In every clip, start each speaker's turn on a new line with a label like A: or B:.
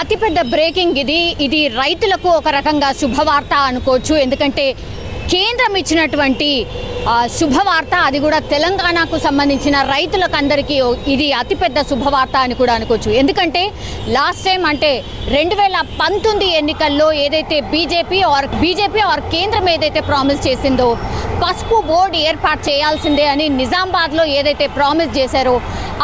A: అతిపెద్ద బ్రేకింగ్ ఇది రైతులకు ఒక రకంగా శుభవార్త అనుకోవచ్చు. ఎందుకంటే కేంద్రం ఇచ్చినటువంటి శుభవార్త, అది కూడా తెలంగాణకు సంబంధించిన రైతులకు అందరికీ ఇది అతిపెద్ద శుభవార్త అని కూడా అనుకోవచ్చు. ఎందుకంటే లాస్ట్ టైం అంటే 2019 ఎన్నికల్లో ఏదైతే బీజేపీ ఆర్ కేంద్రం ఏదైతే ప్రామిస్ చేసిందో పసుపు బోర్డు ఏర్పాటు చేయాల్సిందే అని నిజామాబాద్లో ఏదైతే ప్రామిస్ చేశారో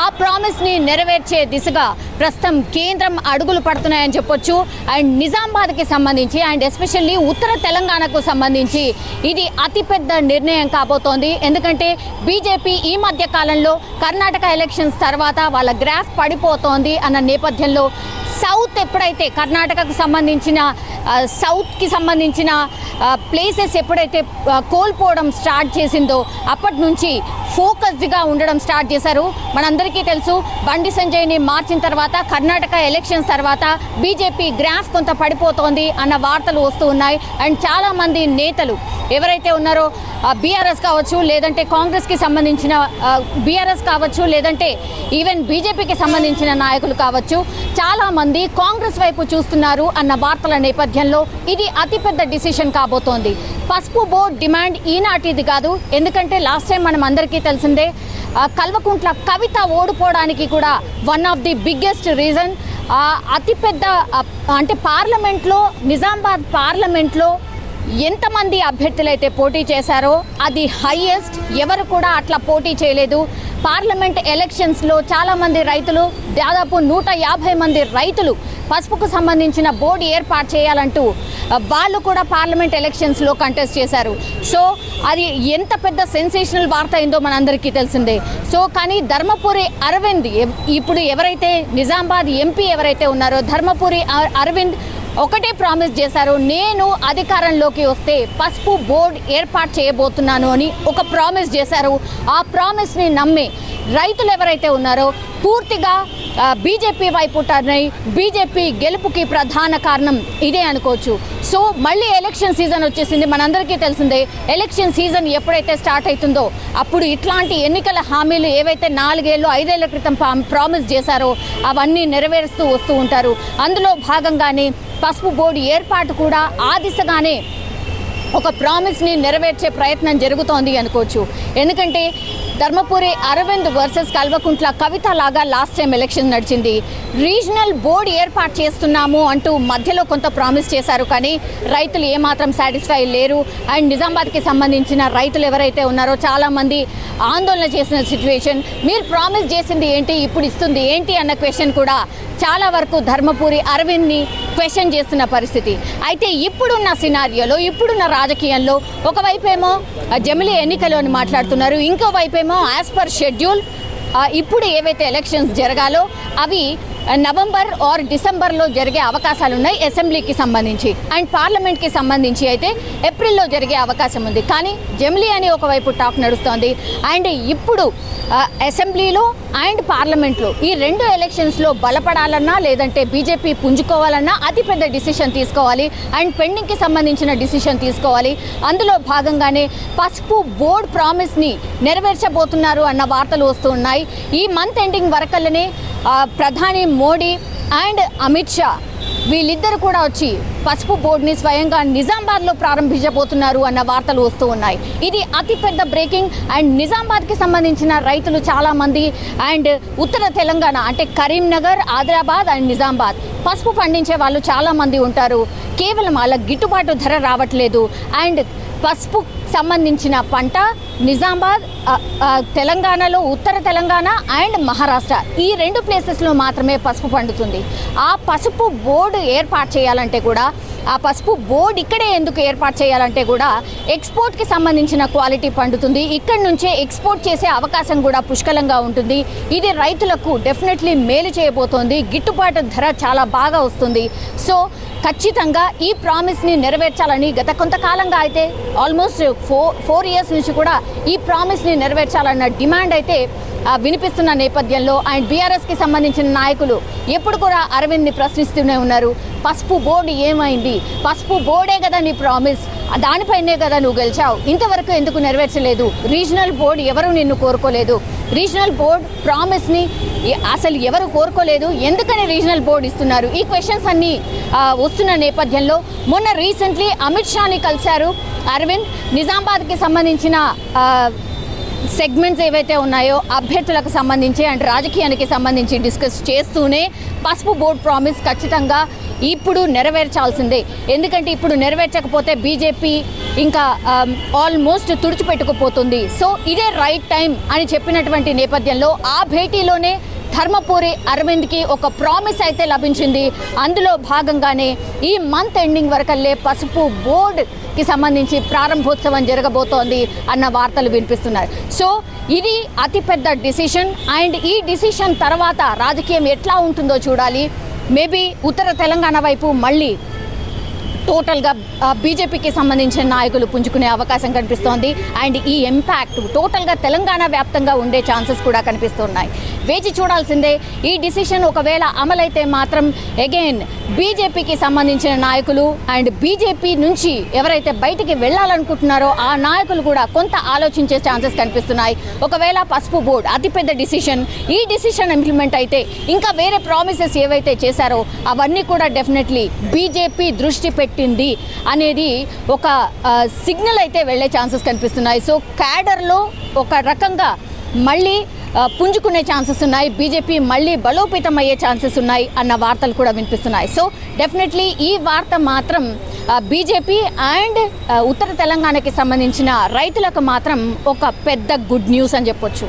A: ఆ ప్రామిస్ని నెరవేర్చే దిశగా ప్రస్తుతం కేంద్రం అడుగులు పడుతున్నాయని చెప్పొచ్చు. అండ్ నిజామాబాద్కి సంబంధించి అండ్ ఎస్పెషల్లీ ఉత్తర తెలంగాణకు సంబంధించి ఇది అతిపెద్ద నిర్ణయం కాబోతోంది. ఎందుకంటే బీజేపీ ఈ మధ్య కాలంలో కర్ణాటక ఎలక్షన్స్ తర్వాత వాళ్ళ గ్రాఫ్ పడిపోతోంది అన్న నేపథ్యంలో సౌత్ ఎప్పుడైతే కర్ణాటకకు సంబంధించిన సౌత్కి సంబంధించిన ప్లేసెస్ ఎప్పుడైతే కోల్పోవడం స్టార్ట్ చేసిందో అప్పటి నుంచి ఫోకస్డ్గా ఉండడం స్టార్ట్ చేశారు. మనందరికీ తెలుసు బండి సంజయ్ని మార్చిన తర్వాత కర్ణాటక ఎలక్షన్స్ తర్వాత బీజేపీ గ్రాఫ్ కొంత పడిపోతోంది అన్న వార్తలు వస్తూ ఉన్నాయి. అండ్ చాలామంది నేతలు ఎవరైతే ఉన్నారో బీఆర్ఎస్ కావచ్చు, లేదంటే కాంగ్రెస్కి సంబంధించిన బీఆర్ఎస్ కావచ్చు, లేదంటే ఈవెన్ బీజేపీకి సంబంధించిన నాయకులు కావచ్చు, చాలామంది కాంగ్రెస్ వైపు చూస్తున్నారు అన్న వార్తల నేపథ్యంలో ఇది అతిపెద్ద డిసిషన్ కాబోతోంది. పసుపు బోర్డు డిమాండ్ ఈనాటిది కాదు. ఎందుకంటే లాస్ట్ టైం మనం అందరికీ తెలిసిందే కల్వకుంట్ల కవిత ఓడిపోవడానికి కూడా one of the biggest reason అతిపెద్ద అంటే పార్లమెంట్లో నిజామాబాద్ పార్లమెంట్లో ఎంతమంది అభ్యర్థులు అయితే పోటీ చేశారో అది హైయెస్ట్, ఎవరు కూడా అట్లా పోటీ చేయలేదు. పార్లమెంట్ ఎలక్షన్స్లో చాలామంది రైతులు దాదాపు 150 మంది రైతులు పసుపుకు సంబంధించిన బోర్డు ఏర్పాటు చేయాలంటూ వాళ్ళు కూడా పార్లమెంట్ ఎలక్షన్స్లో కంటెస్ట్ చేశారు. సో అది ఎంత పెద్ద సెన్సేషనల్ వార్త అయిందో మనందరికీ తెలిసిందే. సో కానీ ధర్మపురి అరవింద్ ఇప్పుడు ఎవరైతే నిజామాబాద్ ఎంపీ ఎవరైతే ఉన్నారో ధర్మపురి అరవింద్ ఒకటే ప్రామిస్ చేశారు, నేను అధికారంలోకి వస్తే పసుపు బోర్డు ఏర్పాటు చేయబోతున్నాను అని ఒక ప్రామిస్ చేశారు. ఆ ప్రామిస్ని నమ్మి రైతులు ఎవరైతే ఉన్నారో పూర్తిగా బీజేపీ వైపు టర్న్ అయి బీజేపీ గెలుపుకి ప్రధాన కారణం ఇదే అనుకోవచ్చు. సో మళ్ళీ ఎలక్షన్ సీజన్ వచ్చేసింది, మనందరికీ తెలిసిందే. ఎలక్షన్ సీజన్ ఎప్పుడైతే స్టార్ట్ అవుతుందో అప్పుడు ఇట్లాంటి ఎన్నికల హామీలు ఏవైతే 4 ఏళ్ళు 5 ఏళ్ల క్రితం ప్రామిస్ చేశారో అవన్నీ నెరవేరుస్తూ వస్తూ ఉంటారు. అందులో భాగంగానే పసుపు బోర్డు ఏర్పాటు కూడా ఆ దిశగానే ఒక ప్రామిస్ని నెరవేర్చే ప్రయత్నం జరుగుతోంది అనుకోవచ్చు. ఎందుకంటే ధర్మపురి అరవింద్ వర్సెస్ కల్వకుంట్ల కవిత లాగా లాస్ట్ టైం ఎలక్షన్ నడిచింది. రీజనల్ బోర్డు ఏర్పాటు చేస్తున్నాము అంటూ మధ్యలో కొంత ప్రామిస్ చేశారు, కానీ రైతులు ఏమాత్రం సాటిస్ఫై లేరు. అండ్ నిజామాబాద్కి సంబంధించిన రైతులు ఎవరైతే ఉన్నారో చాలామంది ఆందోళన చేసిన సిచ్యువేషన్. మీరు ప్రామిస్ చేసింది ఏంటి, ఇప్పుడు ఇస్తుంది ఏంటి అన్న క్వశ్చన్ కూడా చాలా వరకు ధర్మపురి అరవింద్ని క్వశ్చన్ చేస్తున్న పరిస్థితి. అయితే ఇప్పుడున్న సినారియోలో ఇప్పుడున్న రాజకీయంలో ఒకవైపేమో జమిలీ ఎన్నికలు అని మాట్లాడుతున్నారు, ఇంకోవైపేమో యాజ్ పర్ షెడ్యూల్ ఇప్పుడు ఏవైతే ఎలక్షన్స్ జరగాలో అవి నవంబర్ ఆర్ డిసెంబర్లో జరిగే అవకాశాలు ఉన్నాయి అసెంబ్లీకి సంబంధించి. అండ్ పార్లమెంట్కి సంబంధించి అయితే ఏప్రిల్లో జరిగే అవకాశం ఉంది. కానీ జమిలీ అని ఒకవైపు టాక్ నడుస్తోంది. అండ్ ఇప్పుడు అసెంబ్లీలో అండ్ పార్లమెంట్లో ఈ 2 ఎలక్షన్స్లో బలపడాలన్నా లేదంటే బీజేపీ పుంజుకోవాలన్నా అతిపెద్ద డిసిషన్ తీసుకోవాలి. అండ్ పెండింగ్కి సంబంధించిన డిసిషన్ తీసుకోవాలి. అందులో భాగంగానే పసుపు బోర్డు ప్రామిస్ని నెరవేర్చబోతున్నారు అన్న వార్తలు వస్తూ ఉన్నాయి. ఈ మంత్ ఎండింగ్ వరకల్లనే ప్రధాని మోడీ అండ్ అమిత్ షా వీళ్ళిద్దరు కూడా వచ్చి పసుపు బోర్డుని స్వయంగా నిజామాబాద్లో ప్రారంభించబోతున్నారు అన్న వార్తలు వస్తూ ఉన్నాయి. ఇది అతిపెద్ద బ్రేకింగ్. అండ్ నిజామాబాద్కి సంబంధించిన రైతులు చాలామంది అండ్ ఉత్తర తెలంగాణ అంటే కరీంనగర్, ఆదిలాబాద్ అండ్ నిజామాబాద్ పసుపు పండించే వాళ్ళు చాలామంది ఉంటారు. కేవలం వాళ్ళ గిట్టుబాటు ధర రావట్లేదు. అండ్ పసుపు సంబంధించిన పంట నిజామాబాద్, తెలంగాణలో ఉత్తర తెలంగాణ అండ్ మహారాష్ట్ర ఈ 2 ప్లేసెస్లో మాత్రమే పసుపు పండుతుంది. ఆ పసుపు బోర్డు ఏర్పాటు చేయాలంటే కూడా ఆ పసుపు బోర్డు ఇక్కడే ఎందుకు ఏర్పాటు చేయాలంటే కూడా ఎక్స్పోర్ట్కి సంబంధించిన క్వాలిటీ పండుతుంది. ఇక్కడి నుంచే ఎక్స్పోర్ట్ చేసే అవకాశం కూడా పుష్కలంగా ఉంటుంది. ఇది రైతులకు డెఫినెట్లీ మేలు చేయబోతోంది. గిట్టుబాటు ధర చాలా బాగా వస్తుంది. సో ఖచ్చితంగా ఈ ప్రామిస్ని నెరవేర్చాలని గత కొంతకాలంగా అయితే ఆల్మోస్ట్ 4 ఇయర్స్ నుంచి కూడా ఈ ప్రామిస్ని నెరవేర్చాలన్న డిమాండ్ అయితే వినిపిస్తున్న నేపథ్యంలో అండ్ బీఆర్ఎస్కి సంబంధించిన నాయకులు ఎప్పుడు కూడా అరవింద్ని ప్రశ్నిస్తూనే ఉన్నారు. పసుపు బోర్డు ఏమైంది, పసుపు బోర్డే కదా నీ ప్రామిస్, దానిపైనే కదా నువ్వు గెలిచావు, ఇంతవరకు ఎందుకు నెరవేర్చలేదు, రీజనల్ బోర్డు ఎవరు నిన్ను కోరుకోలేదు, రీజనల్ బోర్డ్ ప్రామిస్ని అసలు ఎవరు కోరుకోలేదు, ఎందుకని రీజనల్ బోర్డు ఇస్తున్నారు, ఈ క్వశ్చన్స్ అన్నీ వస్తున్న నేపథ్యంలో మొన్న రీసెంట్లీ అమిత్ షాని కలిశారు అరవింద్. నిజామాబాద్కి సంబంధించిన సెగ్మెంట్స్ ఏవైతే ఉన్నాయో అభ్యర్థులకు సంబంధించి అండ్ రాజకీయానికి సంబంధించి డిస్కస్ చేస్తూనే పసుపు బోర్డు ప్రామిస్ ఖచ్చితంగా ఇప్పుడు నెరవేర్చాల్సిందే, ఎందుకంటే ఇప్పుడు నెరవేర్చకపోతే బీజేపీ ఇంకా ఆల్మోస్ట్ తుడిచిపెట్టుకుపోతుంది. సో ఇదే రైట్ టైం అని చెప్పినటువంటి నేపథ్యంలో ఆ భేటీలోనే ధర్మపురి అరవింద్కి ఒక ప్రామిస్ అయితే లభించింది. అందులో భాగంగానే ఈ మంత్ ఎండింగ్ వరకల్లే పసుపు బోర్డుకి సంబంధించి ప్రారంభోత్సవం జరగబోతోంది అన్న వార్తలు వినిపిస్తున్నారు. సో ఇది అతిపెద్ద డిసిషన్ అండ్ ఈ డిసిషన్ తర్వాత రాజకీయం ఎట్లా ఉంటుందో చూడాలి. మేబీ ఉత్తర తెలంగాణ వైపు మళ్ళీ టోటల్గా బీజేపీకి సంబంధించిన నాయకులు పుంజుకునే అవకాశం కనిపిస్తోంది అండ్ ఈ ఇంపాక్ట్ టోటల్గా తెలంగాణ వ్యాప్తంగా ఉండే ఛాన్సెస్ కూడా కనిపిస్తున్నాయి. వేచి చూడాల్సిందే. ఈ డిసిషన్ ఒకవేళ అమలైతే మాత్రం అగైన్ బీజేపీకి సంబంధించిన నాయకులు అండ్ బీజేపీ నుంచి ఎవరైతే బయటికి వెళ్ళాలనుకుంటున్నారో ఆ నాయకులు కూడా కొంత ఆలోచించే ఛాన్సెస్ కనిపిస్తున్నాయి. ఒకవేళ పసుపు బోర్డు అతిపెద్ద డిసిషన్, ఈ డిసిషన్ ఇంప్లిమెంట్ అయితే ఇంకా వేరే ప్రామిసెస్ ఏవైతే చేశారో అవన్నీ కూడా డెఫినెట్లీ బీజేపీ దృష్టి పెట్టింది అనేది ఒక సిగ్నల్ అయితే వెళ్ళే ఛాన్సెస్ కనిపిస్తున్నాయి. సో క్యాడర్లో ఒక రకంగా మళ్ళీ పుంజుకునే ఛాన్సెస్ ఉన్నాయి, బీజేపీ మళ్ళీ బలోపేతం అయ్యే ఛాన్సెస్ ఉన్నాయి అన్న వార్తలు కూడా వినిపిస్తున్నాయి. సో డెఫినెట్లీ ఈ వార్త మాత్రం బీజేపీ అండ్ ఉత్తర తెలంగాణకి సంబంధించిన రైతులకు మాత్రం ఒక పెద్ద గుడ్ న్యూస్ అని చెప్పొచ్చు.